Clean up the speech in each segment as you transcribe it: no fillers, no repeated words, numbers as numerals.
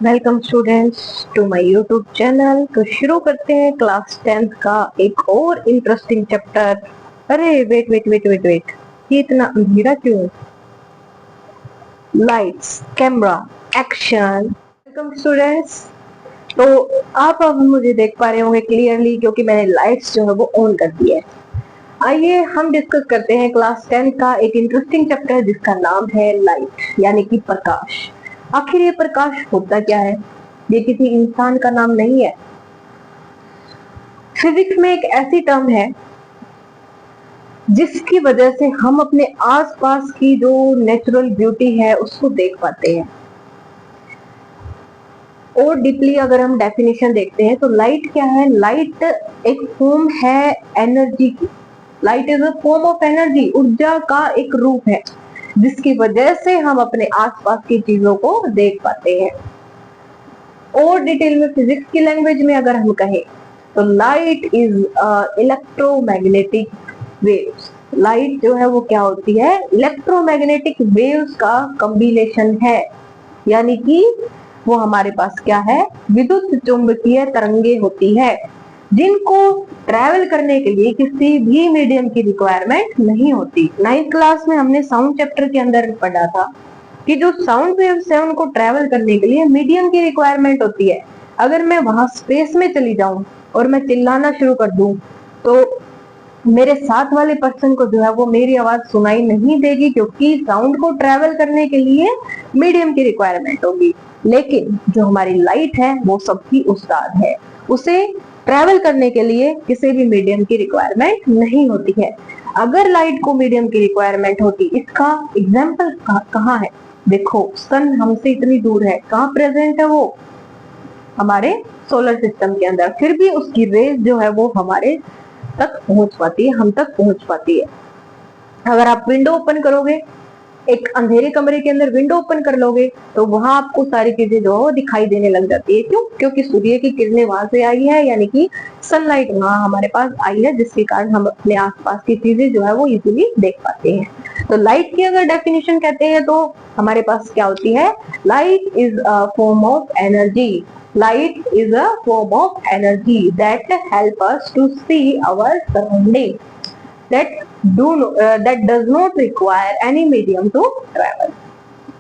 Welcome students to my YouTube channel. तो शुरू करते हैं क्लास 10th का एक और इंटरेस्टिंग चैप्टर। अरे wait wait wait wait wait, ये इतना अंधेरा क्यों है? Lights, camera, action. Welcome students. तो आप अब मुझे देख पा रहे होंगे क्लियरली क्योंकि मैंने लाइट्स जो है वो ऑन कर दी है। आइए हम डिस्कस करते हैं क्लास 10 का एक इंटरेस्टिंग चैप्टर जिसका नाम है लाइट यानी कि प्रकाश। आखिर ये प्रकाश होता क्या है? ये किसी इंसान का नाम नहीं है। फिजिक्स में एक ऐसी टर्म है जिसकी वजह से हम अपने आसपास की जो नेचुरल ब्यूटी है उसको देख पाते हैं। और डीपली अगर हम डेफिनेशन देखते हैं तो लाइट क्या है? लाइट एक फॉर्म है एनर्जी की। Light is a form of energy, ऊर्जा का एक रूप है जिसकी वजह से हम अपने आसपास की चीजों को देख पाते हैं। और डिटेल में फिजिक्स की लैंग्वेज में अगर हम कहें तो light is electromagnetic waves. Light जो है वो क्या होती है? इलेक्ट्रोमैग्नेटिक वेव्स का कॉम्बिनेशन है, यानी कि वो हमारे पास क्या है? विद्युत चुंबकीय तरंगे होती है जिनको ट्रैवल करने के लिए किसी भी मीडियम की रिक्वायरमेंट नहीं होती। 9th क्लास में हमने साउंड चैप्टर के अंदर पढ़ा था कि जो साउंड वेव्स है उनको ट्रैवल करने के लिए मीडियम की रिक्वायरमेंट होती है। अगर मैं वहां स्पेस में चली जाऊं और मैं चिल्लाना शुरू कर दूं तो मेरे साथ वाले पर्सन को जो है वो मेरी आवाज सुनाई नहीं देगी क्योंकि साउंड को ट्रैवल करने के लिए मीडियम की रिक्वायरमेंट होगी। लेकिन जो हमारी लाइट है वो सबकी उस्ताद है, उसे ट्रैवल करने के लिए किसी भी मीडियम की रिक्वायरमेंट नहीं होती है। अगर लाइट को मीडियम की रिक्वायरमेंट होती, इसका एग्जाम्पल कहाँ है? देखो सन हमसे इतनी दूर है, कहाँ प्रेजेंट है वो? हमारे सोलर सिस्टम के अंदर। फिर भी उसकी रेज जो है वो हमारे तक पहुंच पाती है, हम तक पहुंच पाती है। अगर आप विंडो ओपन करोगे, एक अंधेरे कमरे के अंदर विंडो ओपन कर लोगे तो वहां आपको सारी चीजें जो है दिखाई देने लग जाती है। क्यों? क्योंकि सूर्य की किरणें वहां से आई है, यानी कि सनलाइट वहां हमारे पास आई है, जिसके कारण हम अपने आसपास की चीजें जो है वो इजीली देख पाते हैं। तो लाइट की अगर डेफिनेशन कहते हैं तो हमारे पास क्या होती है? Light is a form of energy. Light is a form of energy that help us to see our surrounding, that does not require any medium to travel।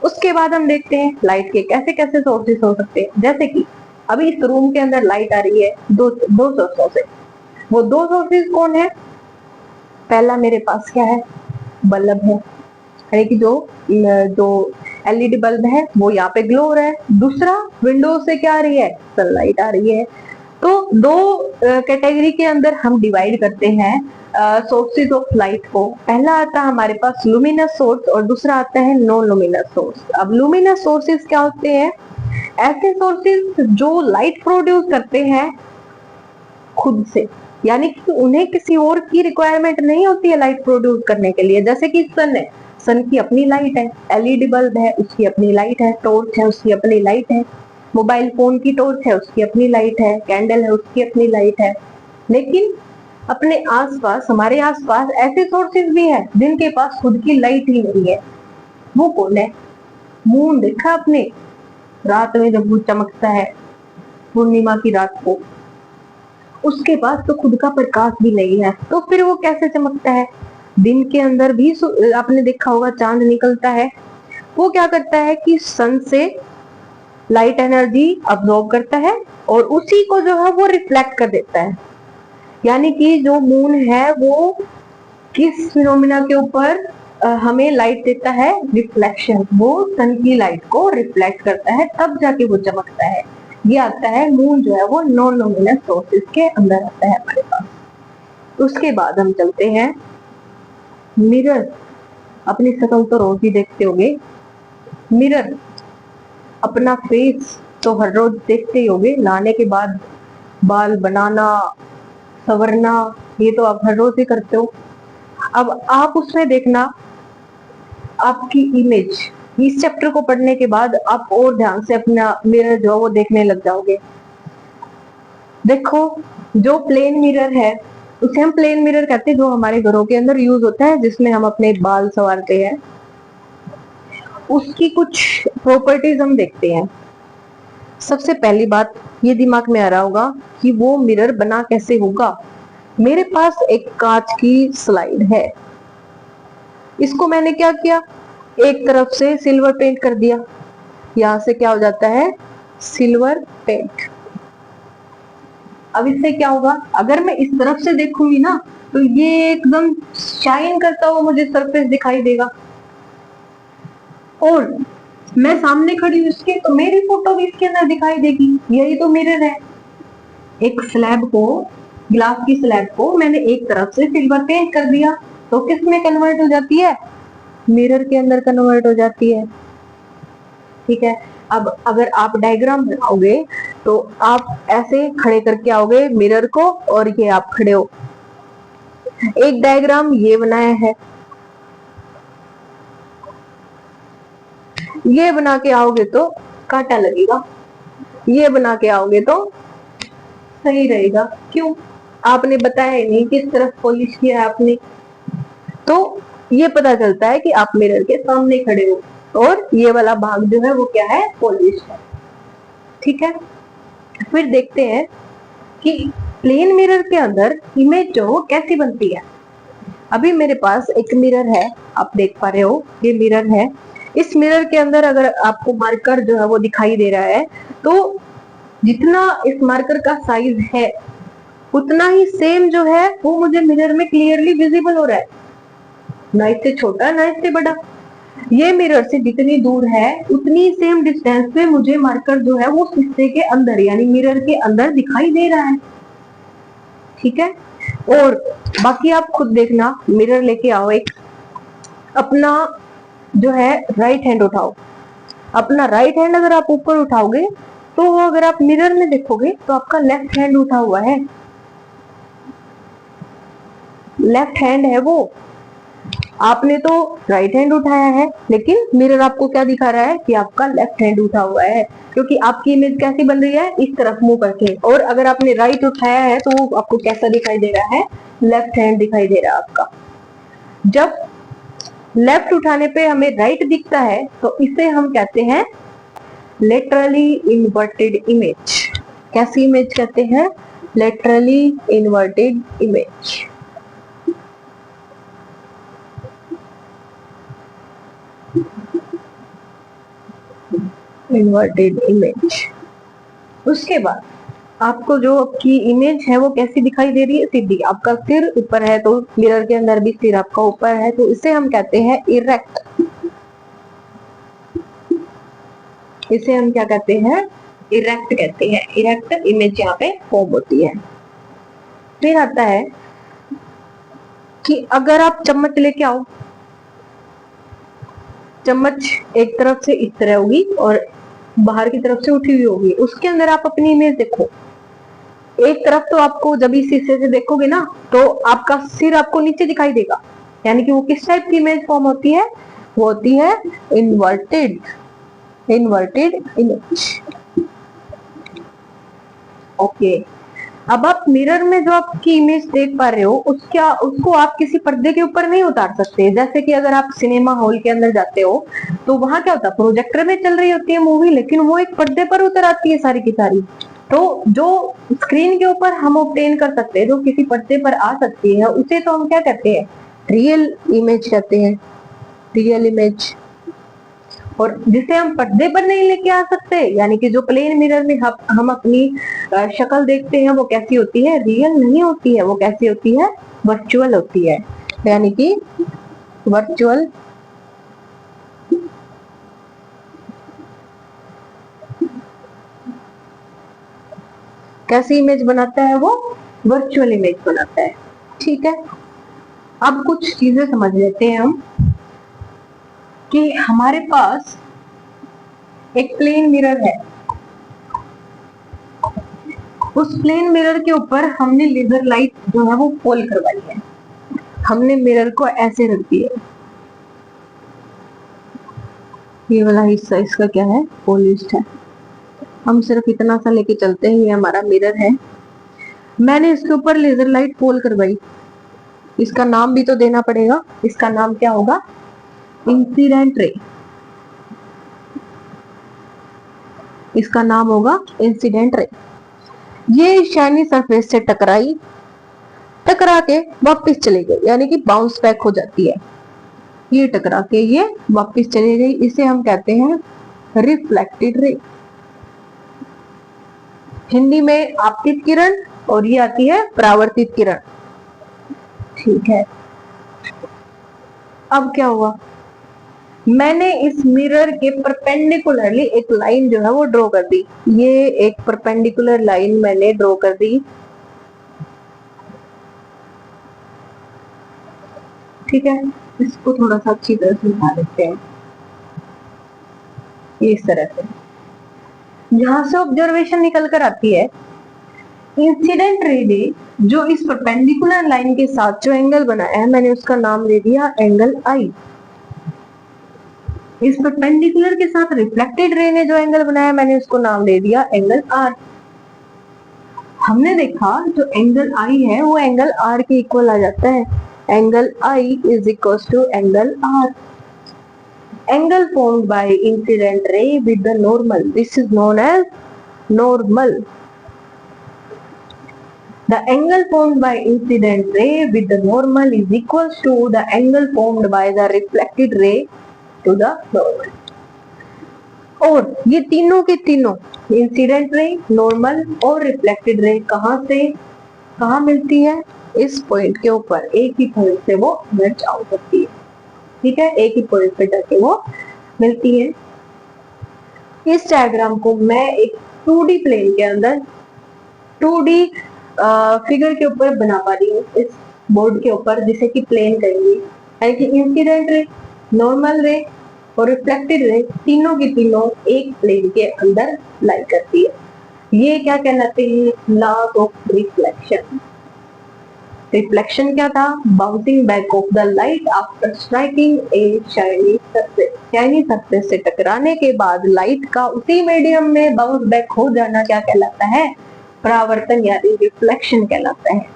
उसके बाद हम देखते हैं लाइट के कैसे कैसे सोर्सेस हो सकते हैं। जैसे कि अभी इस रूम के अंदर लाइट आ रही है दो सोर्सों से। वो दो सोर्सेस कौन है? पहला मेरे पास क्या है? बल्ब है, यानी कि जो एलईडी बल्ब है वो यहाँ पे ग्लो हो रहा है। दूसरा विंडो से क्या आ रही है? सनलाइट आ रही है। तो दो कैटेगरी के अंदर हम डिवाइड करते हैं सोर्सेज ऑफ लाइट को। पहला आता है हमारे पास लुमिनस सोर्स और दूसरा आता है नॉन लुमिनस सोर्स। अब लुमिनस सोर्सेज क्या होते हैं? ऐसे सोर्सेज जो लाइट प्रोड्यूस करते हैं खुद से, यानी कि उन्हें किसी और की रिक्वायरमेंट नहीं होती है लाइट प्रोड्यूस करने के लिए। जैसे कि सन है, सन की अपनी लाइट है, एलईडी बल्ब है उसकी अपनी लाइट है, टॉर्च है उसकी अपनी लाइट है, मोबाइल फोन की टॉर्च है उसकी अपनी लाइट है, कैंडल है उसकी अपनी लाइट है। लेकिन अपने आसपास, हमारे आसपास ऐसे सोर्सेज भी हैं जिनके पास खुद की लाइट ही नहीं है। वो कौन है? मून देखा आपने? रात में जब वो चमकता है पूर्णिमा की रात को, उसके पास तो खुद का प्रकाश भी नहीं है, तो फिर वो कैसे चमकता है? दिन के अंदर भी आपने देखा होगा चांद निकलता है, वो क्या करता है कि सन से लाइट एनर्जी अब्सॉर्ब करता है और उसी को जो है वो रिफ्लेक्ट कर देता है। यानी कि जो मून है वो किस फिनोमिना के ऊपर हमें लाइट देता है? रिफ्लेक्शन। वो सन की लाइट को रिफ्लेक्ट करता है तब जाके वो चमकता है। ये आता है मून जो है वो नॉन लुमिनस सोर्सेज के अंदर आता है हमारे पास। उसके बाद हम चलते हैं मिरर। अपनी शक्ल तो रोज ही देखते होगे। मिरर, अपना फेस तो हर रोज देखते ही होगे। नहाने के बाद बाल बनाना, संवरना, ये तो आप हर रोज ही करते हो। अब आप उसमें देखना आपकी इमेज। इस चैप्टर को पढ़ने के बाद आप और ध्यान से अपना मिरर जो वो देखने लग जाओगे। देखो जो प्लेन मिरर है उसे हम प्लेन मिरर कहते हैं, जो हमारे घरों के अंदर यूज होता है, जिसमें हम अपने बाल संवारते हैं। उसकी कुछ प्रॉपर्टीज हम देखते हैं। सबसे पहली बात ये दिमाग में आ रहा होगा कि वो मिरर बना कैसे होगा। मेरे पास एक कांच की स्लाइड है, इसको मैंने क्या किया, एक तरफ से सिल्वर पेंट कर दिया, यहां से क्या हो जाता है, सिल्वर पेंट। अब इससे क्या होगा, अगर मैं इस तरफ से देखूंगी ना तो ये एकदम शाइन करता हुआ मुझे सरफेस दिखाई देगा, और मैं सामने खड़ी हूँ इसके तो मेरी फोटो भी इसके अंदर दिखाई देगी। यही तो मिरर है। एक स्लैब को, ग्लास की स्लैब को मैंने एक तरफ से सिल्वर पेंट कर दिया तो किस में कन्वर्ट हो जाती है, मिरर के अंदर कन्वर्ट हो जाती है। ठीक है, अब अगर आप डायग्राम बनाओगे तो आप ऐसे खड़े करके आओगे मिरर को, और ये आप खड़े हो, एक डायग्राम ये बनाया है, ये बना के आओगे तो कांटा लगेगा, ये बना के आओगे तो सही रहेगा। क्यों, आपने बताया ही नहीं किस तरफ पॉलिश किया है आपने। तो ये पता चलता है कि आप मिरर के सामने खड़े हो और ये वाला भाग जो है वो क्या है, पॉलिश है। ठीक है, फिर देखते हैं कि प्लेन मिरर के अंदर इमेज जो वो कैसी बनती है। अभी मेरे पास एक मिरर है, आप देख पा रहे हो ये मिरर है। इस मिरर के अंदर अगर आपको मार्कर जो है वो दिखाई दे रहा है तो जितना इस मार्कर का साइज है उतना ही सेम जो है वो मुझे मिरर में क्लियरली विजिबल हो रहा है, ना इससे छोटा ना इससे बड़ा। ये मिरर से जितनी दूर है उतनी सेम डिस्टेंस पे मुझे मार्कर जो है वो शीशे के अंदर यानी मिरर के अंदर दिखाई दे रहा है। ठीक है, और बाकी आप खुद देखना, मिरर लेके आओ एक, अपना जो है राइट हैंड उठाओ, अपना राइट हैंड अगर आप ऊपर उठाओगे तो वो अगर आप मिरर में देखोगे तो आपका लेफ्ट हैंड उठा हुआ है, लेफ्ट हैंड है वो। आपने तो राइट हैंड उठाया है लेकिन मिरर आपको क्या दिखा रहा है कि आपका लेफ्ट हैंड उठा हुआ है, क्योंकि आपकी इमेज कैसी बन रही है, इस तरफ मुंह करके। और अगर आपने राइट उठाया है तो वो आपको कैसा दिखाई दे रहा है, लेफ्ट हैंड दिखाई दे रहा है आपका। जब लेफ्ट उठाने पे हमें राइट दिखता है तो इसे हम कहते हैं लेटरली इन्वर्टेड इमेज। कैसी इमेज कहते हैं, laterally inverted image. Inverted image. उसके बाद आपको जो आपकी इमेज है वो कैसी दिखाई दे रही है, सीधी। आपका सिर ऊपर है तो मिरर के अंदर भी सिर आपका ऊपर है तो इसे हम कहते हैं इरेक्ट। इसे हम क्या कहते हैं, इरेक्ट कहते हैं। इरेक्ट इमेज यहाँ पे फॉर्म होती है। फिर आता है कि अगर आप चम्मच लेके आओ, चम्मच एक तरफ से इस तरह होगी और बाहर की तरफ से उठी हुई होगी, उसके अंदर आप अपनी इमेज देखो। एक तरफ तो आपको जब इस शीशे से देखोगे ना तो आपका सिर आपको नीचे दिखाई देगा, यानी कि वो किस टाइप की इमेज फॉर्म होती है, वो होती है इन्वर्टेड, इन्वर्टेड इमेज। ओके, अब आप मिरर में जो आपकी इमेज देख पा रहे हो उसको आप किसी पर्दे के ऊपर नहीं उतार सकते। जैसे कि अगर आप सिनेमा हॉल के अंदर जाते हो तो वहां क्या होता है, प्रोजेक्टर में चल रही होती है मूवी, लेकिन वो एक पर्दे पर उतर आती है सारी की सारी। तो जो स्क्रीन के ऊपर हम ऑब्टेन कर सकते हैं, जो किसी पर्दे पर आ सकती है, उसे तो हम क्या कहते हैं, रियल इमेज कहते हैं, रियल इमेज। और जिसे हम पर्दे पर नहीं लेके आ सकते, यानी कि जो प्लेन मिरर में हम अपनी शक्ल देखते हैं वो कैसी होती है, रियल नहीं होती है, वो कैसी होती है, वर्चुअल होती है, यानी कि वर्चुअल कैसी इमेज बनाता है, वो वर्चुअल इमेज बनाता है। ठीक है, अब कुछ चीजें समझ लेते हैं हम कि हमारे पास एक प्लेन मिरर है, उस प्लेन मिरर के ऊपर हमने लेजर लाइट जो है वो फॉल करवाई है। हमने मिरर को ऐसे रख दिया, ये वाला हिस्सा इसका क्या है, पॉलिश्ड है। हम सिर्फ इतना सा लेके चलते हैं, ये हमारा मिरर है। मैंने इसके ऊपर लेजर लाइट फॉल करवाई, इसका नाम भी तो देना पड़ेगा। इसका नाम क्या होगा, इंसिडेंट रे। इसका नाम होगा इंसिडेंट रे। ये शाइनी सरफेस से टकरा के वापस चली गई, यानी कि बाउंस बैक हो जाती है। ये टकरा के ये वापस चली गई, इसे हम कहते हैं रिफ्लेक्टेड रे। हिंदी में आपतित किरण, और ये आती है परावर्तित किरण। ठीक है, अब क्या हुआ, मैंने इस मिरर के परपेंडिकुलरली एक लाइन जो है वो ड्रॉ कर दी। ये एक परपेंडिकुलर लाइन मैंने ड्रॉ कर दी। ठीक है, इसको थोड़ा सा अच्छी तरह से समझा देते हैं। इस तरह से यहां से ऑब्जर्वेशन निकल कर आती है, इंसिडेंट रे ने जो इस परपेंडिकुलर लाइन के साथ जो एंगल बनाया है, मैंने उसका नाम दे दिया एंगल आई। इस परपेंडिकुलर के साथ रिफ्लेक्टेड रे ने जो एंगल बनाया, मैंने उसको नाम दे दिया एंगल आर। हमने देखा जो एंगल आई है वो एंगल आर के इक्वल आ जाता है। Angle I is equal to angle R. Angle formed by incident ray with the normal, this is known as normal. The angle formed by incident ray with the normal is equal to the angle formed by the reflected ray to the normal. और ये तीनों के तीनों incident ray, normal और reflected रे कहाँ मिलती है? इस पॉइंट के ऊपर, एक ही पॉइंट से वो मैच आउट होती है। ठीक है, एक ही पॉइंट पे जाके वो मिलती है। इस डायग्राम को मैं एक 2D प्लेन के अंदर 2D फिगर के ऊपर बना पा रही हूँ, इस बोर्ड के ऊपर, जिसे कि प्लेन कहेंगे। यानी कि इंसिडेंट रे, नॉर्मल रे और रिफ्लेक्टेड रे तीनों की तीनों एक प्लेन के अंदर लाई करती है। ये क्या कहलाते हैं? Laws of reflection. रिफ्लेक्शन क्या था? Bouncing back of the light after striking A shiny surface. Shiny surface से टकराने के बाद लाइट का उसी मीडियम में बाउंस बैक हो जाना क्या कहलाता है? परावर्तन यानी रिफ्लेक्शन कहलाता है।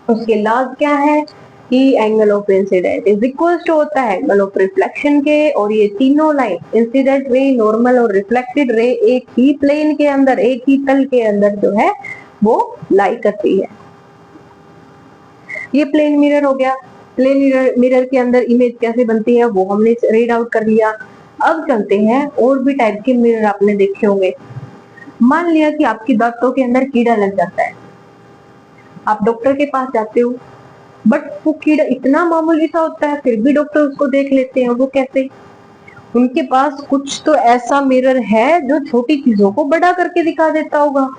उसके लॉज क्या है कि angle of incident is equal to होता है एंगल ऑफ रिफ्लेक्शन के, और ये तीनों लाइन इंसिडेंट रे, नॉर्मल और रिफ्लेक्टेड रे एक ही प्लेन के अंदर, एक ही तल के अंदर जो है वो लाई करती है। ये प्लेन मिरर हो गया। प्लेन मिरर के अंदर इमेज कैसे बनती है वो हमने रीड आउट कर लिया। अब चलते हैं, और भी टाइप के मिरर आपने देखे होंगे। मान लिया कि आपकी दांतों के अंदर कीड़ा लग जाता है, आप डॉक्टर के पास जाते हो, बट वो कीड़ा इतना मामूली सा होता है, फिर भी डॉक्टर उसको देख लेते हैं। वो कैसे? उनके पास कुछ तो ऐसा मिरर है जो छोटी चीजों को बड़ा करके दिखा देता होगा।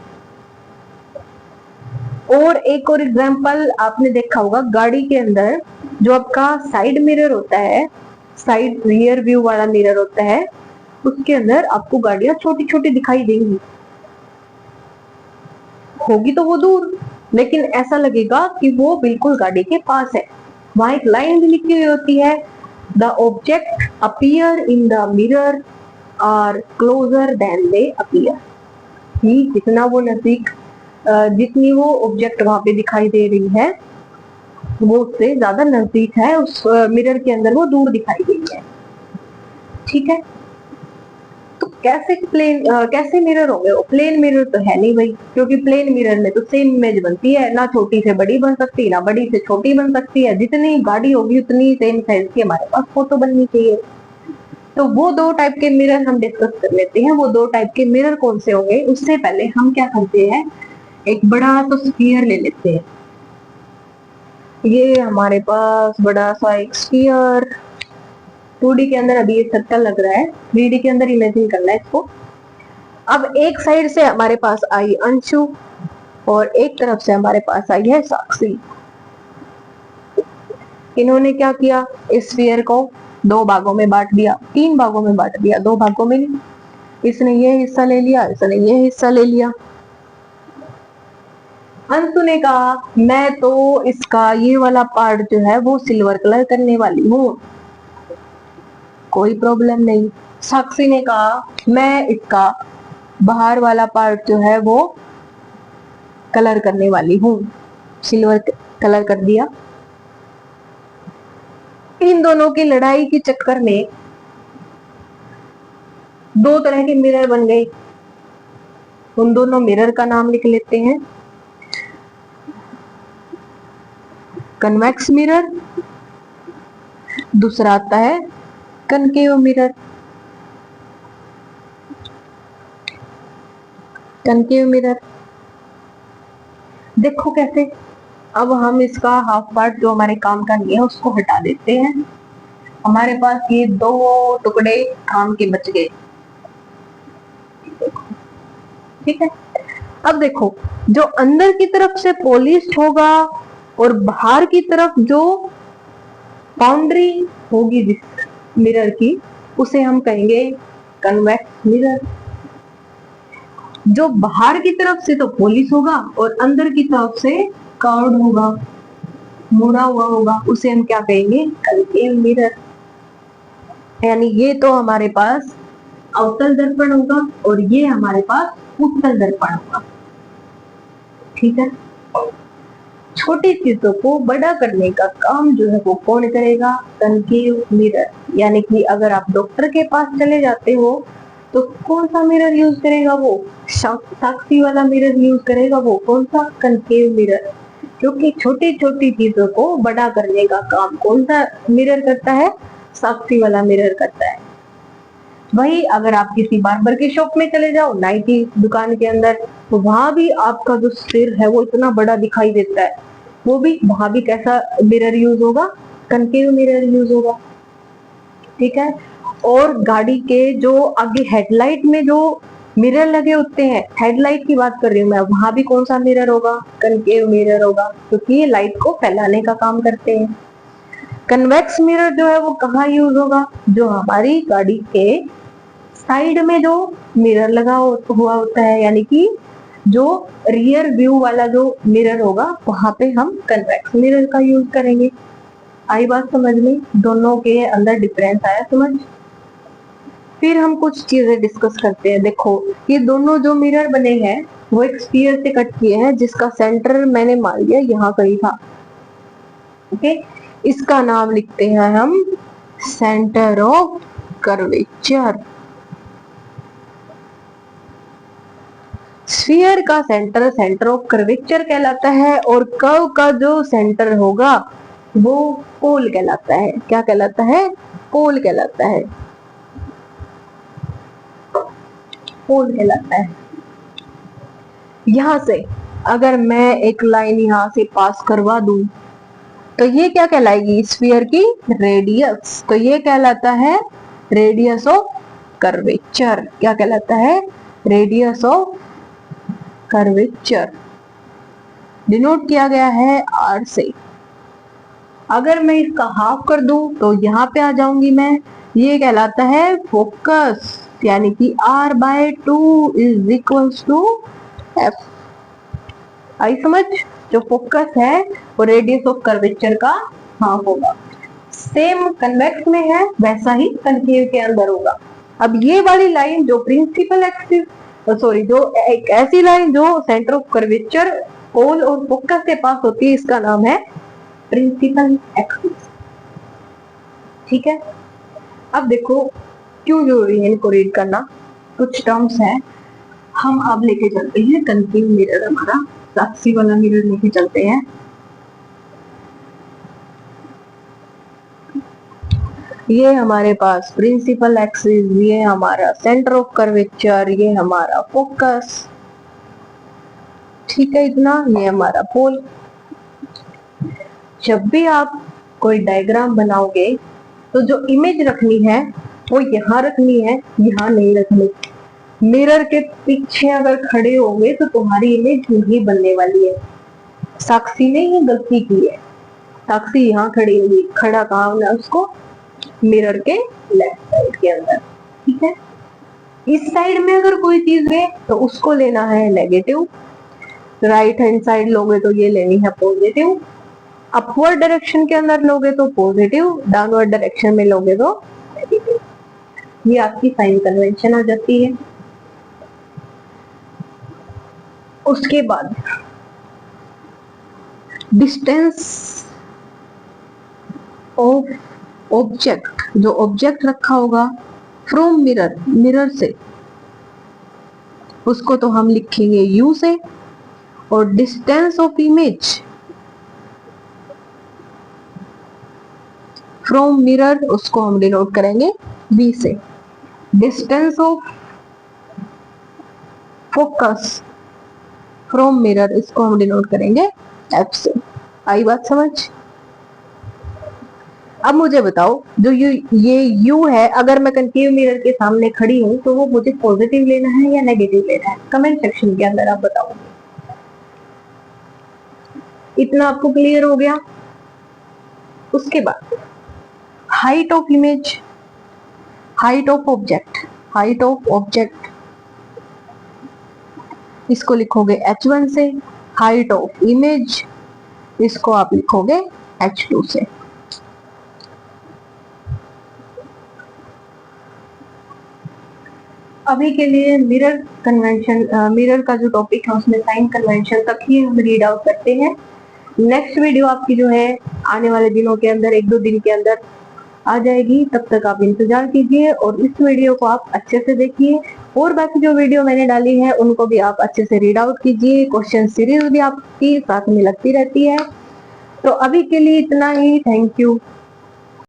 और एक और एग्जांपल आपने देखा होगा, गाड़ी के अंदर जो आपका साइड मिरर होता है, साइड रियर व्यू वाला मिरर होता है, उसके अंदर आपको गाड़ियां छोटी छोटी दिखाई देंगी। होगी तो वो दूर, लेकिन ऐसा लगेगा कि वो बिल्कुल गाड़ी के पास है। वहां एक लाइन भी लिखी हुई होती है, the object appear in the mirror are closer than they appear. जितना वो नजदीक, जितनी वो ऑब्जेक्ट वहां पे दिखाई दे रही है वो उससे ज्यादा नजदीक है, उस मिरर के अंदर वो दूर दिखाई दे रही है। ठीक है, तो कैसे मिरर होंगे? वो प्लेन मिरर तो है नहीं भाई, क्योंकि प्लेन मिरर में तो सेम इमेज बनती है, ना छोटी से बड़ी बन सकती, ना बड़ी से छोटी बन सकती है। जितनी गाड़ी होगी उतनी सेम साइज की हमारे पास फोटो बननी चाहिए। तो वो दो टाइप के मिरर हम डिस्कस कर लेते हैं। वो दो टाइप के मिरर कौन से होंगे? उससे पहले हम क्या करते हैं, एक बड़ा सा स्फीयर ले लेते हैं। ये हमारे पास बड़ा सा एक स्फीयर, 2D के अंदर अभी ये सर्कल लग रहा है, 3D के अंदर इमेजिन करना है इसको। अब एक साइड से हमारे पास आई अंशु और एक तरफ से हमारे पास आई है साक्षी। इन्होंने क्या किया, इस स्फीयर को दो भागों में बांट दिया, 3 भागों में बांट दिया, 2 भागों में नहीं। इसने ये हिस्सा ले लिया, इसने ये हिस्सा ले लिया। अंशु ने कहा मैं तो इसका ये वाला पार्ट जो है वो सिल्वर कलर करने वाली हूँ, कोई प्रॉब्लम नहीं। साक्षी ने कहा मैं इसका बाहर वाला पार्ट जो है वो कलर करने वाली हूँ, सिल्वर कलर कर दिया। इन दोनों की लड़ाई के चक्कर में दो तरह के मिरर बन गए। उन दोनों मिरर का नाम लिख लेते हैं। कन्वेक्स मिरर, दूसरा आता है कनकेव मिरर। कनकेव मिरर देखो कैसे। अब हम इसका हाफ पार्ट जो हमारे काम का नहीं है उसको हटा देते हैं। हमारे पास ये दो टुकड़े काम के बच गए। ठीक है, अब देखो जो अंदर की तरफ से पॉलिश्ड होगा और बाहर की तरफ जो बाउंड्री होगी जिस मिरर की, उसे हम कहेंगे कन्वेक्स मिरर। जो बाहर की तरफ से तो पॉलिश होगा और अंदर की तरफ से कर्व्ड होगा, मुड़ा हुआ होगा, उसे हम क्या कहेंगे? Concave mirror. यानी ये तो हमारे पास अवतल दर्पण होगा और ये हमारे पास उत्तल दर्पण होगा। ठीक है, छोटी चीजों को बड़ा करने का काम जो है वो कौन करेगा? Concave mirror. यानी कि अगर आप डॉक्टर के पास चले जाते हो तो कौन सा मिरर यूज करेगा? वो साक्षी वाला मिरर यूज करेगा। वो कौन सा? Concave mirror. क्योंकि छोटी छोटी चीजों को बड़ा करने का काम कौन सा मिरर करता है? साक्षी वाला मिरर करता है। वही अगर आप किसी बार्बर की शॉप में चले जाओ, नाई की दुकान के अंदर, तो वहां भी आपका जो सिर है वो इतना बड़ा दिखाई देता है। वो भी वहां भी कैसा मिरर यूज होगा? कनकेव मिरर यूज होगा। ठीक है, और गाड़ी के जो आगे हेडलाइट में जो मिरर लगे होते हैं, हेडलाइट की बात कर रही हूँ मैं, वहां भी कौन सा मिरर होगा? कनकेव मिरर होगा, क्योंकि ये लाइट को फैलाने का काम करते हैं। कन्वेक्स मिरर जो है वो कहाँ यूज होगा? जो हमारी गाड़ी के साइड में जो मिरर लगा हुआ होता है, यानी कि जो रियर व्यू वाला जो मिरर होगा, वहां पे हम कन्वेक्स मिरर का यूज करेंगे। आई बात समझ में? दोनों के अंदर डिफरेंस आया समझ? फिर हम कुछ चीजें डिस्कस करते हैं। देखो ये दोनों जो मिरर बने हैं वो एक स्फीयर से कट किए हैं, जिसका सेंटर मैंने मान लिया यहाँ कहीं था। ओके, इसका नाम लिखते हैं हम सेंटर ऑफ कर्वेचर। स्फीयर का सेंटर सेंटर ऑफ कर्वेचर कहलाता है, और कर्व का जो सेंटर होगा वो पोल कहलाता है। क्या कहलाता है? पोल कहलाता है। पोल कहलाता है। यहां से अगर मैं एक लाइन यहां से पास करवा दूं तो ये क्या कहलाएगी? स्फीयर की रेडियस। तो ये कहलाता है रेडियस ऑफ कर्वेचर। क्या कहलाता है? Radius of curvature. डिनोट किया गया है आर से। अगर मैं इसका हाफ कर दूं तो यहाँ पे आ जाऊंगी मैं। ये कहलाता है फोकस, यानी कि R/2 is equals to F। आई समझ? जो फोकस है वो रेडियस ऑफ कर्वेचर का हाफ होगा। सेम कन्वेक्स में है वैसा ही कनकेव के अंदर होगा। अब ये वाली लाइन जो प्रिंसिपल एक्सिस, सॉरी, जो एक ऐसी लाइन जो सेंटर ऑफ कर्वेचर पोल और फोकस के पास होती है, इसका नाम है प्रिंसिपल एक्सिस। ठीक है, अब देखो क्यों जरूरी है इनको रीड करना। कुछ टर्म्स हैं, हम अब लेके चलते हैं कनकेव मिरर, हमारा साक्षी वाला मिरर लेके चलते हैं। ये हमारे पास प्रिंसिपल एक्सिस, ये हमारा सेंटर ऑफ कर्वेचर, ये हमारा फोकस। ठीक है, इतना। ये हमारा पोल। जब भी आप कोई डायग्राम बनाओगे तो जो इमेज रखनी है वो यहाँ रखनी है, यहाँ नहीं रखनी। मिरर के पीछे अगर खड़े होंगे तो तुम्हारी इमेज नहीं बनने वाली है। साक्षी ने ये गलती की है। साक्षी यहाँ खड़ी होगी, खड़ा कहाँ होना उसको? मिरर के लेफ्ट साइड के अंदर। ठीक है, इस साइड में अगर कोई चीज है तो उसको लेना है नेगेटिव। राइट हैंड साइड लोगे तो ये लेनी है पॉजिटिव। अपवर्ड डायरेक्शन के अंदर लोगे तो पॉजिटिव, डाउनवर्ड डायरेक्शन में लोगे तो नेगेटिव। ये आपकी साइन कन्वेंशन आ जाती है। उसके बाद डिस्टेंस ऑफ ऑब्जेक्ट, जो ऑब्जेक्ट रखा होगा फ्रॉम मिरर, मिरर से उसको तो हम लिखेंगे यू से, और distance of image from mirror उसको हम डिनोट करेंगे वी से। Distance of focus from mirror इसको हम डिनोट करेंगे एफ से। आई बात समझ? अब मुझे बताओ, जो ये यू है, अगर मैं कनकेव मिरर के सामने खड़ी हूं तो वो मुझे पॉजिटिव लेना है या नेगेटिव लेना है? कमेंट सेक्शन के अंदर आप बताओ। इतना आपको क्लियर हो गया? उसके बाद height of image, height of object, height of object इसको लिखोगे h1 से। हाइट ऑफ इमेज इसको आप लिखोगे h2 से। अभी के लिए मिरर कन्वेंशन, मिरर का जो टॉपिक है उसमें साइन कन्वेंशन तक ही हम रीड आउट करते हैं। नेक्स्ट वीडियो आपकी जो है आने वाले दिनों के अंदर, 1-2 दिन के अंदर आ जाएगी। तब तक आप इंतजार कीजिए और इस वीडियो को आप अच्छे से देखिए, और बाकी जो वीडियो मैंने डाली है उनको भी आप अच्छे से रीड आउट कीजिए। क्वेश्चन सीरीज भी आपकी साथ में लगती रहती है। तो अभी के लिए इतना ही। Thank you.